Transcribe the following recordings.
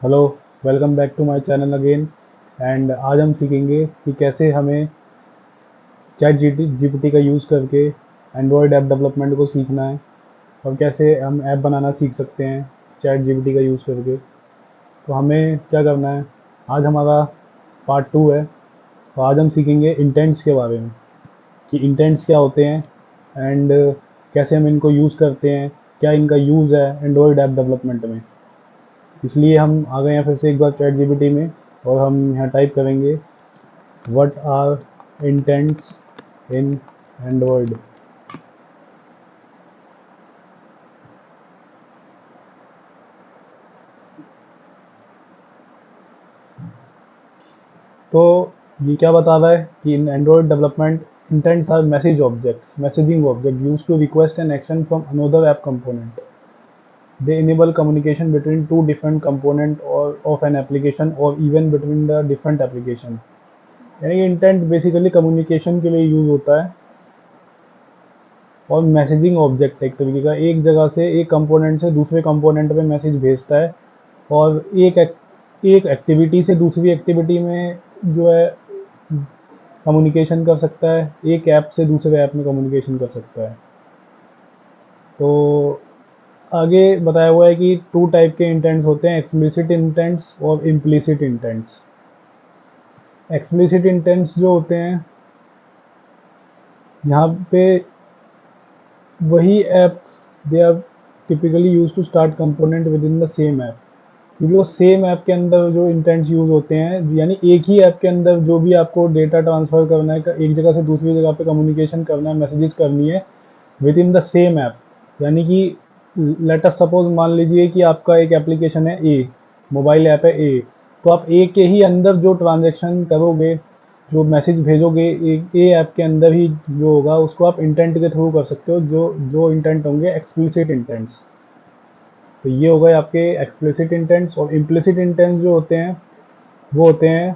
Hello, welcome back to my channel again. And आज हम सीखेंगे कि कैसे हमें चैट जीपीटी का यूज़ करके एंड्रॉयड ऐप डेवलपमेंट को सीखना है और कैसे हम ऐप बनाना सीख सकते हैं चैट जीपीटी का यूज़ करके। तो हमें क्या करना है, आज हमारा पार्ट 2 है। तो आज हम सीखेंगे इंटेंट्स के बारे में कि इंटेंट्स क्या होते हैं एंड कैसे हम इनको यूज़ करते हैं, क्या इनका यूज़ है एंड्रॉयड ऐप डेवलपमेंट में। इसलिए हम आ गए हैं फिर से एक बार चैट जीपीटी में और हम यहाँ टाइप करेंगे what are intents in Android. तो ये क्या बता रहा है कि in Android development intents are messaging object use to request an action from another app component. They enable communication between two different component और ऑफ एन एप्लीकेशन और even between the different application. यानी कि intent basically communication के लिए use होता है और messaging object एक तरीके का, एक जगह से एक कंपोनेंट से दूसरे कंपोनेंट पे मैसेज भेजता है और एक एक्टिविटी से दूसरी एक्टिविटी में जो है कम्युनिकेशन कर सकता है, एक ऐप से दूसरे ऐप में कम्युनिकेशन कर सकता है। तो आगे बताया हुआ है कि टू टाइप के इंटेंट्स होते हैं, एक्सप्लिसिट इंटेंट्स और इम्प्लिसिट इंटेंट्स। एक्सप्लिसिट इंटेंट्स जो होते हैं, यहाँ पे वही app they are typically use to start component within the same app. क्योंकि वो सेम ऐप के अंदर जो इंटेंट्स यूज़ होते हैं, यानी एक ही ऐप के अंदर जो भी आपको डेटा ट्रांसफ़र करना है, एक जगह से दूसरी जगह पे कम्युनिकेशन करना है, मैसेजेस करनी है with in the same app. यानी कि लेट अस सपोज, मान लीजिए कि आपका एक एप्लीकेशन है ए, मोबाइल ऐप है ए, तो आप ए के ही अंदर जो ट्रांजेक्शन करोगे, जो मैसेज भेजोगे एक ए ऐप के अंदर ही जो होगा, उसको आप इंटेंट के थ्रू कर सकते हो। जो जो इंटेंट होंगे एक्सप्लिसिट इंटेंट्स। तो ये हो गए आपके एक्सप्लिसिट इंटेंट्स। और इम्प्लिसिट इंटेंट्स जो होते हैं वो होते हैं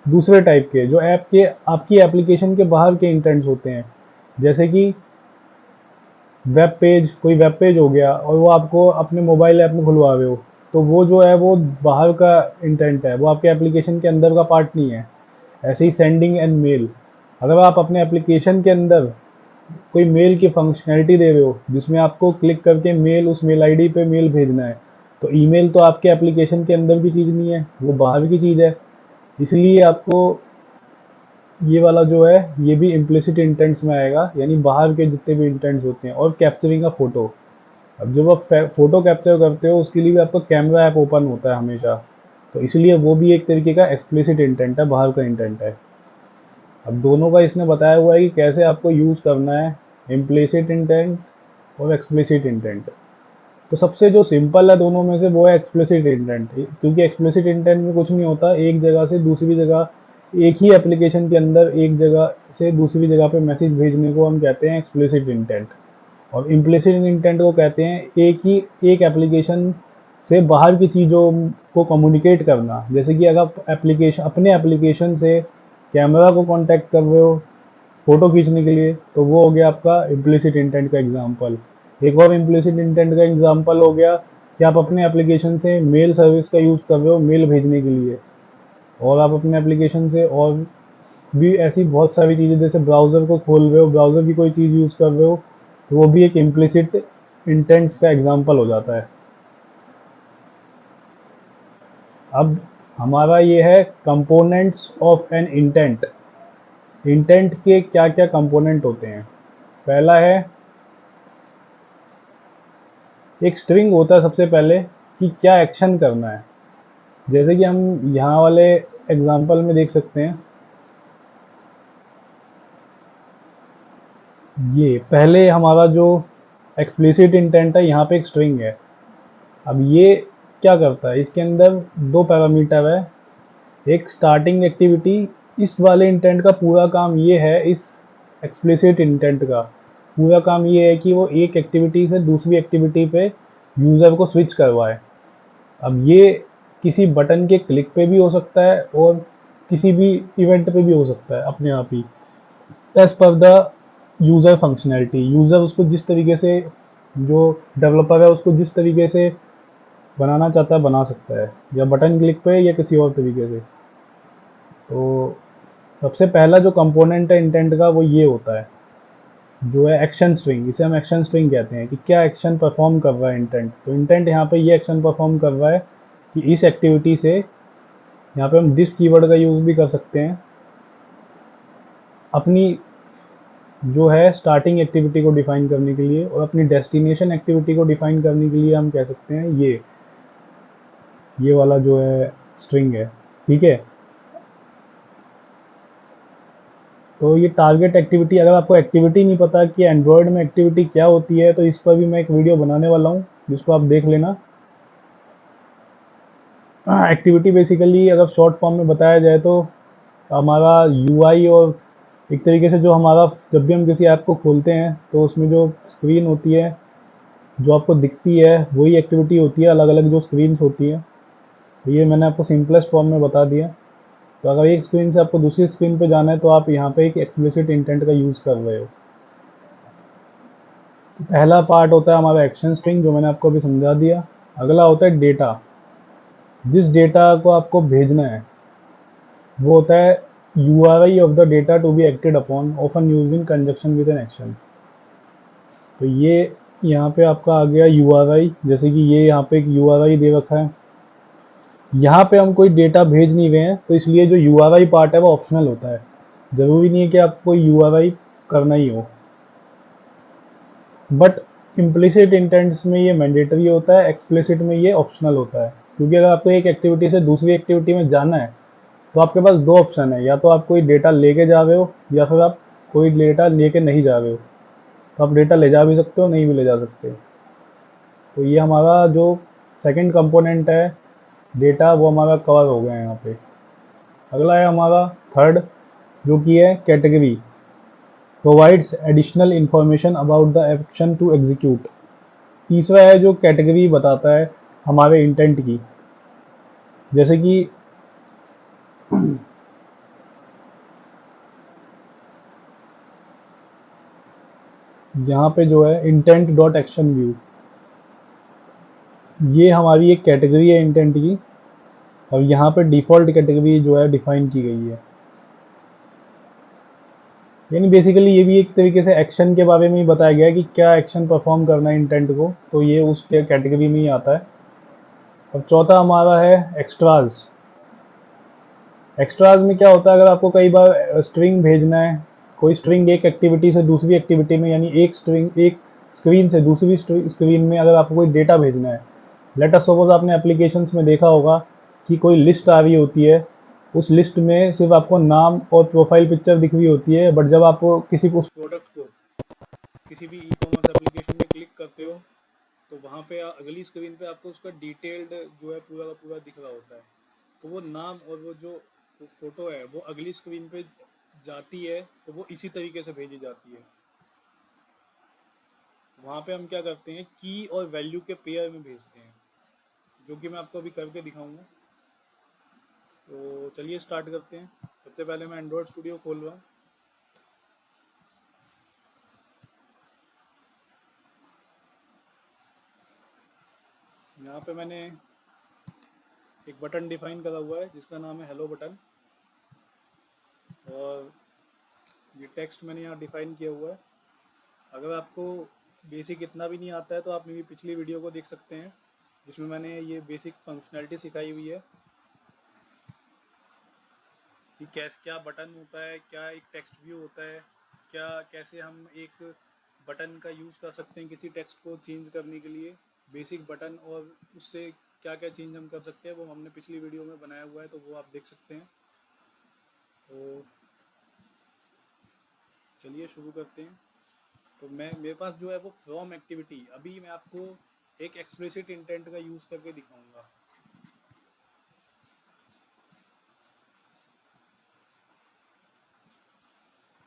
दूसरे टाइप के, जो ऐप के आपकी एप्लीकेशन के बाहर के इंटेंट्स होते हैं। जैसे कि वेब पेज, कोई वेब पेज हो गया और वो आपको अपने मोबाइल ऐप में खुलवा रहे हो, तो वो जो है वो बाहर का इंटेंट है, वो आपके एप्लीकेशन के अंदर का पार्ट नहीं है। ऐसे ही सेंडिंग एंड मेल, अगर आप अपने एप्लीकेशन के अंदर कोई मेल की फंक्शनैलिटी दे रहे हो जिसमें आपको क्लिक करके मेल, उस मेल आईडी पे मेल भेजना है, तो ईमेल तो आपके एप्लीकेशन के अंदर की चीज़ नहीं है, वो बाहर की चीज़ है। इसलिए आपको ये वाला जो है ये भी इम्प्लिसिट इंटेंट्स में आएगा, यानी बाहर के जितने भी इंटेंट्स होते हैं। और कैप्चरिंग अ फोटो, अब जब आप फोटो कैप्चर करते हो उसके लिए भी आपका कैमरा ऐप ओपन होता है हमेशा, तो इसलिए वो भी एक तरीके का एक्सप्लिसिट इंटेंट है, बाहर का इंटेंट है। अब दोनों का इसने बताया हुआ है कि कैसे आपको यूज़ करना है, इम्प्लिसिट इंटेंट और एक्सप्लिसिट इंटेंट। तो सबसे जो सिंपल है दोनों में से वो है एक्सप्लिसिट इंटेंट, क्योंकि एक्सप्लिसिट इंटेंट में कुछ नहीं होता, एक जगह से दूसरी जगह, एक ही एप्लीकेशन के अंदर एक जगह से दूसरी जगह पे मैसेज भेजने को हम कहते हैं एक्सप्लिसिट इंटेंट। और इम्प्लिसिट इंटेंट को कहते हैं एक एप्लीकेशन से बाहर की चीज़ों को कम्युनिकेट करना। जैसे कि अगर आप एप्लीकेशन, अपने एप्लीकेशन से कैमरा को कांटेक्ट कर रहे हो फ़ोटो खींचने के लिए, तो वो हो गया आपका इम्प्लिसिट इंटेंट का एग्जांपल। एक और इम्प्लिसिट इंटेंट का एग्जांपल हो गया कि आप अपने एप्लीकेशन से मेल सर्विस का यूज़ कर रहे हो मेल भेजने के लिए, और आप अपने एप्लीकेशन से और भी ऐसी बहुत सारी चीज़ें, जैसे ब्राउज़र को खोल रहे हो, ब्राउज़र की कोई चीज़ यूज़ कर रहे हो, तो वो भी एक इम्प्लिसिट इंटेंट्स का एग्जांपल हो जाता है। अब हमारा ये है components of an intent. Intent के क्या क्या कंपोनेंट होते हैं। पहला है, एक स्ट्रिंग होता है सबसे पहले कि क्या एक्शन करना है। जैसे कि हम यहाँ वाले एग्जांपल में देख सकते हैं, ये पहले हमारा जो एक्सप्लिसिट इंटेंट है, यहाँ पे एक स्ट्रिंग है। अब ये क्या करता है, इसके अंदर दो पैरामीटर है, एक स्टार्टिंग एक्टिविटी। इस वाले इंटेंट का पूरा काम ये है, इस एक्सप्लिसिट इंटेंट का पूरा काम ये है कि वो एक एक्टिविटी से दूसरी एक्टिविटी पे यूज़र को स्विच करवाए। अब ये किसी बटन के क्लिक पे भी हो सकता है और किसी भी इवेंट पे भी हो सकता है अपने आप ही, as per the user functionality. User उसको जिस तरीके से, जो डेवलपर है उसको जिस तरीके से बनाना चाहता है बना सकता है, या बटन क्लिक पे या किसी और तरीके से। तो सबसे पहला जो कंपोनेंट है इंटेंट का वो ये होता है, जो है एक्शन स्ट्रिंग। इसे हम एक्शन स्ट्रिंग कहते हैं कि क्या एक्शन परफॉर्म कर रहा है इंटेंट। तो इंटेंट यहाँ पे ये एक्शन परफॉर्म कर रहा है कि इस एक्टिविटी से, यहाँ पे हम दिस कीवर्ड का यूज़ भी कर सकते हैं अपनी जो है स्टार्टिंग एक्टिविटी को डिफाइन करने के लिए, और अपनी डेस्टिनेशन एक्टिविटी को डिफाइन करने के लिए हम कह सकते हैं ये वाला जो है स्ट्रिंग है, ठीक है। तो ये टारगेट एक्टिविटी, अगर आपको एक्टिविटी नहीं पता कि एंड्रॉयड में एक्टिविटी क्या होती है, तो इस पर भी मैं एक वीडियो बनाने वाला हूँ, जिसको आप देख लेना। एक्टिविटी बेसिकली अगर शॉर्ट फॉर्म में बताया जाए तो हमारा यूआई, और एक तरीके से जो हमारा, जब भी हम किसी ऐप को खोलते हैं तो उसमें जो स्क्रीन होती है जो आपको दिखती है वही एक्टिविटी होती है, अलग अलग जो स्क्रीन्स होती हैं। तो ये मैंने आपको सिंपलेस्ट फॉर्म में बता दिया। तो अगर एक स्क्रीन से आपको दूसरी स्क्रीन पे जाना है तो आप यहाँ पे एक एक्सप्लिसिट इंटेंट का यूज़ कर रहे हो। तो पहला पार्ट होता है हमारा एक्शन स्ट्रिंग, जो मैंने आपको अभी समझा दिया। अगला होता है डेटा। जिस डेटा को आपको भेजना है वो होता है URI of the data to be acted upon, often used in conjunction with an action. तो ये यहाँ पे आपका आ गया URI, जैसे कि ये यहाँ पे एक URI दे रखा है। यहाँ पे हम कोई डेटा भेज नहीं रहे हैं, तो इसलिए जो URI पार्ट है वो ऑप्शनल होता है। ज़रूरी नहीं है कि आपको URI करना ही हो, बट इम्प्लिसिट इंटेंट्स में ये मैंडेटरी होता है, एक्सप्लिसिट में ये ऑप्शनल होता है। क्योंकि अगर आपको एक एक्टिविटी से दूसरी एक्टिविटी में जाना है तो आपके पास दो ऑप्शन है, या तो आप कोई डेटा लेके जा रहे हो या फिर आप कोई डेटा लेके नहीं जा रहे हो। तो आप डेटा ले जा भी सकते हो, नहीं भी ले जा सकते। तो ये हमारा जो सेकंड कंपोनेंट है डेटा, वो हमारा कवर हो गया है यहाँ पे। अगला है हमारा थर्ड, जो कि है category. Provides additional information about the action to execute. तीसरा है जो कैटेगरी बताता है हमारे इंटेंट की, जैसे कि यहाँ पे जो है इंटेंट डॉट एक्शन व्यू, ये हमारी एक कैटेगरी है इंटेंट की, और यहाँ पे डिफ़ॉल्ट कैटेगरी जो है डिफाइन की गई है। यानी बेसिकली ये भी एक तरीके से एक्शन के बारे में ही बताया गया है कि क्या एक्शन परफॉर्म करना है इंटेंट को, तो ये उस कैटेगरी में ही आता है। और चौथा हमारा है एक्स्ट्राज। एक्स्ट्राज में क्या होता है, अगर आपको कई बार स्ट्रिंग भेजना है, कोई स्ट्रिंग एक एक्टिविटी से दूसरी एक्टिविटी में, यानी एक स्ट्रिंग एक स्क्रीन से दूसरी स्क्रीन में अगर आपको कोई डेटा भेजना है। लेट अस सपोज आपने एप्लीकेशंस में देखा होगा कि कोई लिस्ट आ रही होती है, उस लिस्ट में सिर्फ आपको नाम और प्रोफाइल पिक्चर दिख रही होती है, बट जब आप किसी को उस प्रोडक्ट को किसी भी ई कॉमर्स एप्लीकेशन में क्लिक करते हो तो वहाँ पे अगली स्क्रीन पे आपको उसका डिटेल्ड जो है पूरा का पूरा दिख रहा होता है। तो वो नाम और वो जो फोटो है वो अगली स्क्रीन पे जाती है, तो वो इसी तरीके से भेजी जाती है। वहाँ पे हम क्या करते हैं, की और वैल्यू के पेयर में भेजते हैं, जो कि मैं आपको अभी करके दिखाऊंगा। तो चलिए स्टार्ट करते हैं। सबसे पहले मैं एंड्रॉयड स्टूडियो खोल रहा हूँ। यहाँ पे मैंने एक बटन डिफाइन करा हुआ है जिसका नाम है हेलो बटन, और ये टेक्स्ट मैंने यहाँ डिफाइन किया हुआ है। अगर आपको बेसिक इतना भी नहीं आता है तो आप मेरी पिछली वीडियो को देख सकते हैं, जिसमें मैंने ये बेसिक फंक्शनैलिटी सिखाई हुई है कि क्या बटन होता है, क्या एक टेक्स्ट व्यू होता है, क्या कैसे हम एक बटन का यूज़ कर सकते हैं किसी टेक्स्ट को चेंज करने के लिए, बेसिक बटन, और उससे क्या क्या चेंज हम कर सकते हैं वो हमने पिछली वीडियो में बनाया हुआ है, तो वो आप देख सकते हैं। तो चलिए शुरू करते हैं। तो मेरे पास जो है वो फ्रॉम एक्टिविटी, अभी मैं आपको एक एक्सप्लिसिट इंटेंट का यूज़ करके दिखाऊंगा।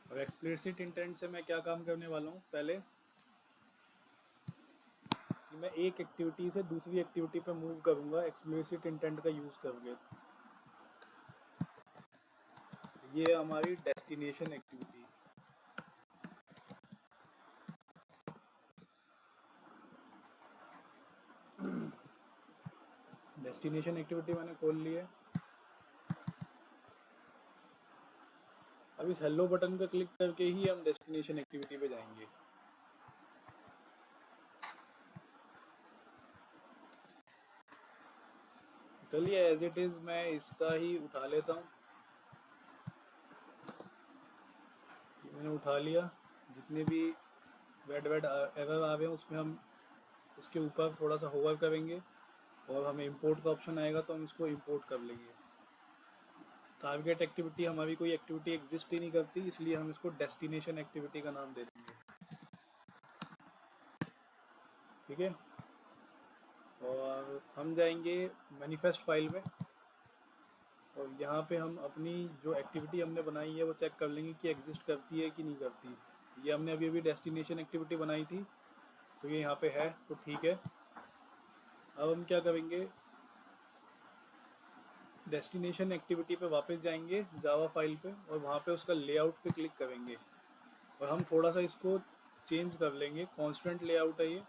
और एक्सप्लिसिट इंटेंट से मैं क्या काम करने वाला हूँ, पहले कि मैं एक एक्टिविटी से दूसरी एक्टिविटी पे मूव करूँगा एक्सप्लिसिट इंटेंट का यूज़ करके। ये है हमारी डेस्टिनेशन एक्टिविटी। डेस्टिनेशन एक्टिविटी मैंने खोल ली है। अब इस हेलो बटन पर क्लिक करके ही हम डेस्टिनेशन एक्टिविटी पे जाएंगे। चलिए एज इट इज़ मैं इसका ही उठा लेता हूँ। मैंने उठा लिया। जितने भी वेड एरर आ रहे हैं उसमें हम उसके ऊपर थोड़ा सा होवर करेंगे और हमें इंपोर्ट का ऑप्शन आएगा तो हम इसको इंपोर्ट कर लेंगे। टारगेट एक्टिविटी हमारी कोई एक्टिविटी एग्जिस्ट ही नहीं करती, इसलिए हम इसको डेस्टिनेशन एक्टिविटी का नाम दे देंगे। ठीक है, और हम जाएंगे मैनिफेस्ट फाइल में और यहाँ पे हम अपनी जो एक्टिविटी हमने बनाई है वो चेक कर लेंगे कि एग्जिस्ट करती है कि नहीं करती। ये हमने अभी अभी डेस्टिनेशन एक्टिविटी बनाई थी तो ये यहाँ पे है, तो ठीक है। अब हम क्या करेंगे, डेस्टिनेशन एक्टिविटी पे वापस जाएंगे जावा फाइल पे और वहाँ पे उसका लेआउट पे क्लिक करेंगे और हम थोड़ा सा इसको चेंज कर लेंगे। कॉन्स्टेंट लेआउट है ये।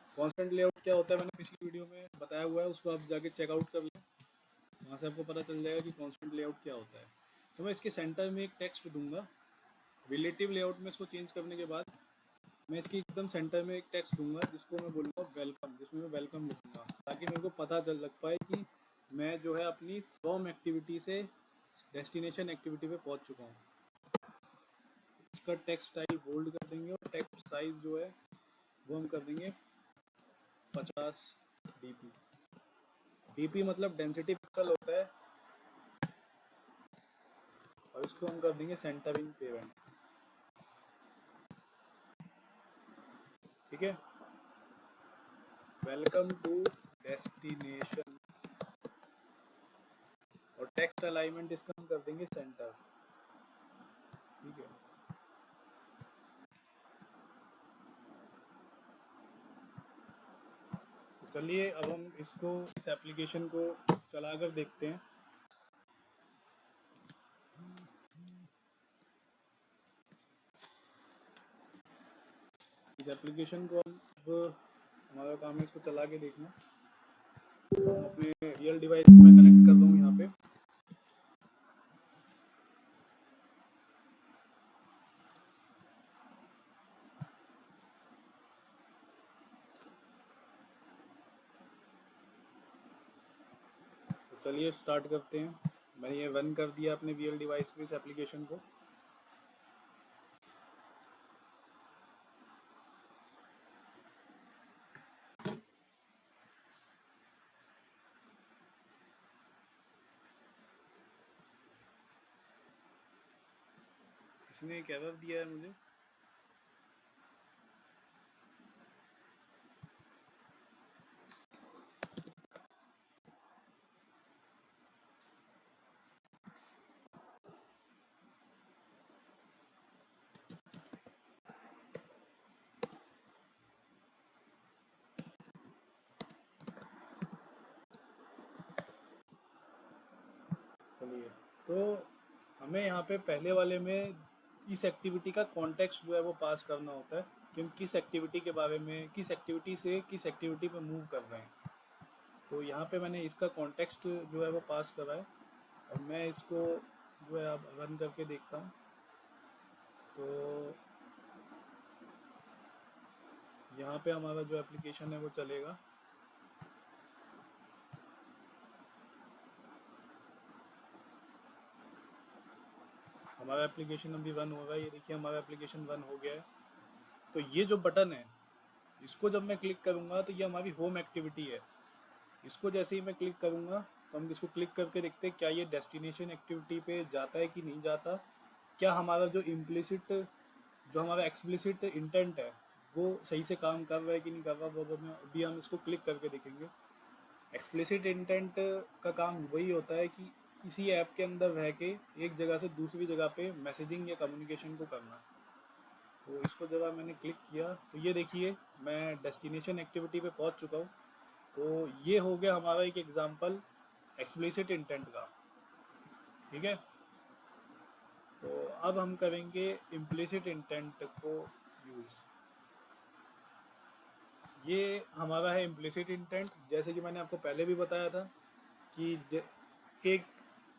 कॉन्स्टेंट लेआउट क्या होता है मैंने पिछली वीडियो में बताया हुआ है, उसको आप जाके चेकआउट कर लें, वहाँ से आपको पता चल जाएगा कि कॉन्स्टेंट लेआउट क्या होता है। तो मैं इसके सेंटर में एक टेक्स्ट दूंगा। रिलेटिव लेआउट में इसको चेंज करने के बाद मैं इसकी एकदम सेंटर में एक टेक्स्ट दूंगा जिसको मैं बोलूँगा वेलकम, जिसमें मैं वेलकम लिखूँगा ताकि मेरे को पता चल लग पाए कि मैं जो है अपनी फ्रॉम एक्टिविटी से डेस्टिनेशन एक्टिविटी पे पहुँच चुका हूँ। इसका टेक्स्ट स्टाइल बोल्ड कर देंगे और टेक्स्ट साइज जो है वो हम कर देंगे 50 dp। dp मतलब डेंसिटी पिक्सल होता है और इसको हम कर देंगे सेंटर इन पेरेंट। ठीक है, वेलकम टू डेस्टिनेशन और टेक्स्ट अलाइनमेंट इसका हम कर देंगे सेंटर। ठीक है, तो चलिए अब हम इसको इस एप्लीकेशन को चलाकर देखते हैं। इस एप्लीकेशन को अब हमारा काम है इसको चला के देखना। अपने रियल डिवाइस को मैं कनेक्ट कर रहा हूँ यहाँ पे। तो चलिए स्टार्ट करते हैं। मैंने ये रन कर दिया अपने रियल डिवाइस पे इस एप्लीकेशन को। इसने एक एरर दिया है मुझे। चलिए, तो हमें यहाँ पे पहले वाले में इस एक्टिविटी का कॉन्टेक्स्ट जो है वो पास करना होता है कि हम किस एक्टिविटी के बारे में, किस एक्टिविटी से किस एक्टिविटी पे मूव कर रहे हैं। तो यहाँ पे मैंने इसका कॉन्टेक्स्ट जो है वो पास करा है और मैं इसको जो है अब रन करके देखता हूँ। तो यहाँ पे हमारा जो एप्लीकेशन है वो चलेगा। हमारा एप्लीकेशन अभी रन होगा। ये देखिए हमारा एप्लीकेशन रन हो गया है। तो ये जो बटन है इसको जब मैं क्लिक करूँगा तो ये हमारी होम एक्टिविटी है। इसको जैसे ही मैं क्लिक करूँगा तो हम इसको क्लिक करके देखते हैं क्या ये डेस्टिनेशन एक्टिविटी पे जाता है कि नहीं जाता। क्या हमारा जो इम्प्लिसिट, जो हमारा एक्सप्लिसिट इंटेंट है वो सही से काम कर रहा है कि नहीं कर रहा, वो अभी हम इसको क्लिक करके देखेंगे। एक्सप्लिसिट इंटेंट का काम वही होता है कि इसी ऐप के अंदर रह के एक जगह से दूसरी जगह पे मैसेजिंग या कम्युनिकेशन को करना। तो इसको जब मैंने क्लिक किया तो ये देखिए मैं डेस्टिनेशन एक्टिविटी पे पहुंच चुका हूँ। तो ये हो गया हमारा एक एग्जांपल एक्सप्लिसिट इंटेंट का। ठीक है, तो अब हम करेंगे इम्प्लिसिट इंटेंट को यूज़। ये हमारा है इम्प्लिसिट इंटेंट। जैसे कि मैंने आपको पहले भी बताया था कि एक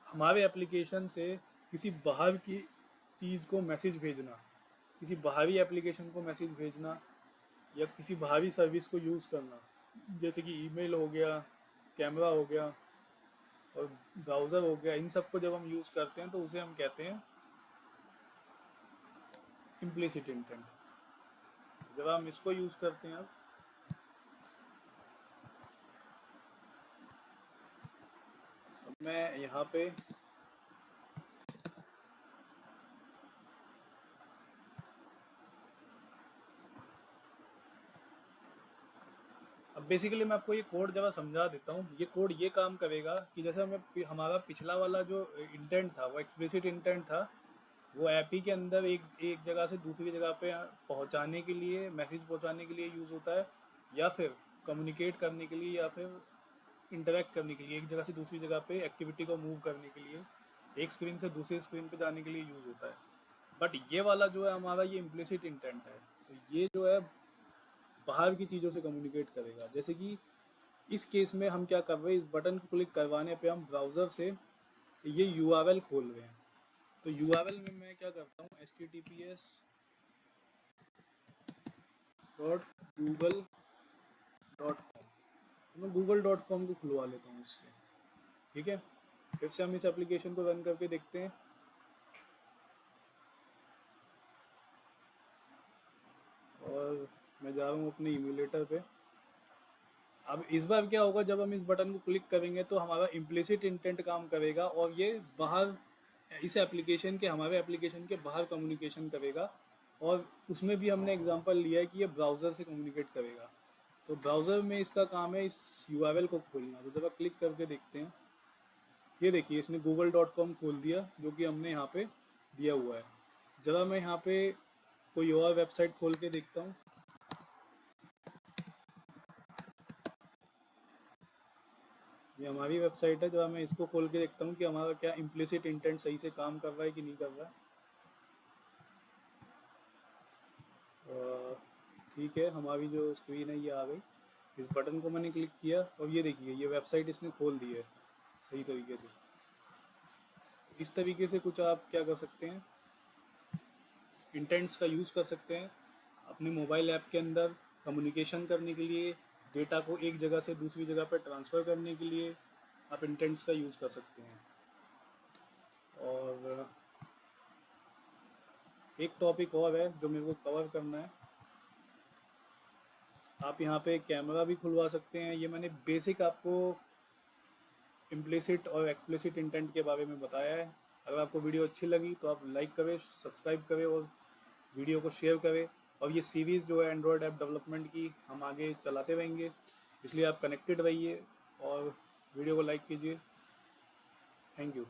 हमारे एप्लीकेशन से किसी बाहर की चीज़ को मैसेज भेजना, किसी बाहरी एप्लीकेशन को मैसेज भेजना या किसी बाहरी सर्विस को यूज़ करना, जैसे कि ईमेल हो गया, कैमरा हो गया और ब्राउज़र हो गया, इन सब को जब हम यूज़ करते हैं तो उसे हम कहते हैं इम्प्लिसिट इंटेंट। जब हम इसको यूज़ करते हैं, अब मैं यहाँ पे अब बेसिकली मैं आपको ये कोड जरा समझा देता हूँ। ये कोड ये काम करेगा कि जैसे हमें हमारा पिछला वाला जो इंटेंट था वो एक्सप्लिसिट इंटेंट था, वो ऐप ही के अंदर एक एक जगह से दूसरी जगह पे पहुँचाने के लिए, मैसेज पहुँचाने के लिए यूज़ होता है, या फिर कम्युनिकेट करने के लिए, या फिर इंटरेक्ट करने के लिए, एक जगह से दूसरी जगह पे एक्टिविटी को मूव करने के लिए, एक स्क्रीन से दूसरी स्क्रीन पे जाने के लिए यूज़ होता है। बट ये वाला जो है हमारा, ये इम्प्लिसिट इंटेंट है। तो ये जो है बाहर की चीज़ों से कम्युनिकेट करेगा। जैसे कि इस केस में हम क्या कर रहे हैं, इस बटन को क्लिक करवाने पे हम ब्राउज़र से ये यूआरएल खोल रहे हैं। तो यूआरएल में मैं क्या करता हूँ, https.google.com, तो मैं google.com को खुलवा लेता हूँ इससे। ठीक है, फिर से हम इस एप्लीकेशन को रन करके देखते हैं। और मैं जा रहा हूँ अपने इम्यूलेटर पे। अब इस बार क्या होगा, जब हम इस बटन को क्लिक करेंगे तो हमारा इम्प्लिसिट इंटेंट काम करेगा और ये बाहर इस एप्लीकेशन के, हमारे एप्लीकेशन के बाहर कम्युनिकेशन करेगा। और उसमें भी हमने एग्जांपल लिया है कि ये ब्राउज़र से कम्युनिकेट करेगा। तो ब्राउज़र में इसका काम है इस यूआरएल को खोलना। तो जब आप क्लिक करके देखते हैं, ये देखिए इसने google.com खोल दिया, जो कि हमने यहाँ पे दिया हुआ है। जरा मैं यहाँ पे कोई और वेबसाइट खोल के देखता हूँ। ये हमारी वेबसाइट है, जब मैं इसको खोल के देखता हूँ कि हमारा क्या इम्प्लिसिट इंटेंट सही से काम कर रहा है कि नहीं कर रहा है। ठीक है, हमारी जो स्क्रीन है ये आ गई। इस बटन को मैंने क्लिक किया और ये देखिए ये वेबसाइट इसने खोल दी है सही तरीके से। इस तरीके से कुछ आप क्या कर सकते हैं, इंटेंट्स का यूज़ कर सकते हैं अपने मोबाइल ऐप के अंदर कम्युनिकेशन करने के लिए, डेटा को एक जगह से दूसरी जगह पर ट्रांसफ़र करने के लिए आप इंटेंट्स का यूज़ कर सकते हैं। और एक टॉपिक और है जो मेरे को कवर करना है। आप यहाँ पे कैमरा भी खुलवा सकते हैं। ये मैंने बेसिक आपको इम्प्लिसिट और एक्सप्लिसिट इंटेंट के बारे में बताया है। अगर आपको वीडियो अच्छी लगी तो आप लाइक करें, सब्सक्राइब करें और वीडियो को शेयर करें। और ये सीरीज़ जो है एंड्रॉयड ऐप डेवलपमेंट की, हम आगे चलाते रहेंगे, इसलिए आप कनेक्टेड रहिए और वीडियो को लाइक कीजिए। Thank you.